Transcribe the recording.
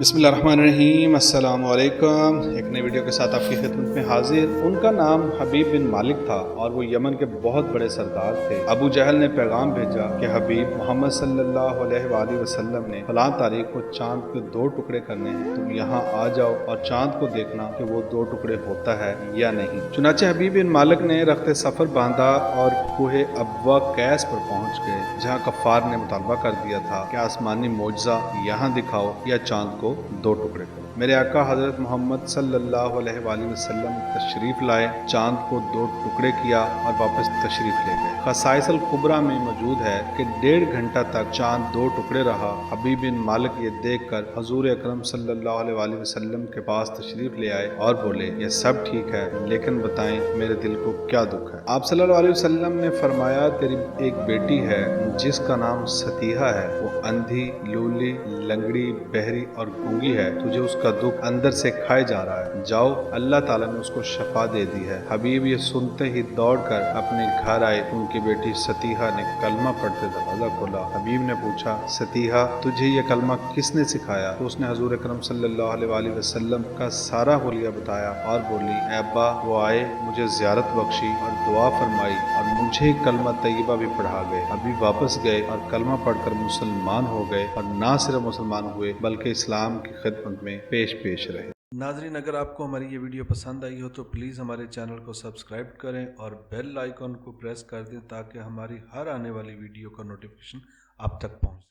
बिस्मिल्लाहिर्रहमानिर्रहीम, अस्सलाम वालेकुम। एक नई वीडियो के साथ आपकी खिदमत में हाजिर। उनका नाम हबीब बिन मालिक था और वो यमन के बहुत बड़े सरदार थे। अबू जहल ने पैगाम भेजा कि हबीब, मोहम्मद सल्लल्लाहु अलैहि वसल्लम ने फलां तारीख को चांद के 2 टुकड़े करने हैं, तुम यहाँ आ जाओ और चांद को देखना कि वो 2 टुकड़े होता है या नहीं। चुनाचे हबीब बिन मालिक ने रख्ते सफर बांधा और कुहे अबवा कैस पर पहुँच गए, जहाँ कफ्फार ने मुतालबा कर दिया था कि आसमानी मोजज़ा यहाँ दिखाओ या चांद को 2 टुकड़े करो। मेरे आका हजरत मोहम्मद सल्लल्लाहु अलैहि वसल्लम तशरीफ लाए, चांद को 2 टुकड़े किया और वापस तशरीफ ले गए। खसाइस अल कुबरा में मौजूद है कि 1.5 घंटा तक चांद 2 टुकड़े रहा। हबीब बिन मालिक ये देखकर हजूर अकरम सल्लल्लाहु अलैहि वसल्लम के पास तशरीफ ले आए और बोले, ये सब ठीक है, लेकिन बताएं मेरे दिल को क्या दुख है। आप सल्लल्लाहु अलैहि वसल्लम ने फरमाया, तेरी एक बेटी है जिसका नाम सतीहा है, वो अंधी, लूली, लंगड़ी, बहरी और गूंगी है, तुझे उसका दुख अंदर से खाए जा रहा है, जाओ अल्लाह ताला ने उसको शफा दे दी है। हबीब ये सुनते ही दौड़कर अपने घर आए। उनकी बेटी सतीहा ने कलमा पढ़ते दरवाजा खोला। हबीब ने पूछा, सतीहा तुझे ये कलमा किसने सिखाया? तो उसने हजूर अकरम सल्लल्लाहु अलैहि वसल्लम का सारा हुलिया बताया और बोली, अब्बा वो आए, मुझे ज़ियारत बख्शी और दुआ फरमाई और मुझे कलमा तैयबा भी पढ़ा गए। हबीब वापस गए और कलमा पढ़कर मुसलमान हो गए और ना सिर्फ मुसलमान हुए बल्कि इस्लाम की खिदमत में पेश रहे। नाज़रीन, अगर आपको हमारी ये वीडियो पसंद आई हो तो प्लीज़ हमारे चैनल को सब्सक्राइब करें और बेल आइकन को प्रेस कर दें ताकि हमारी हर आने वाली वीडियो का नोटिफिकेशन आप तक पहुंचे।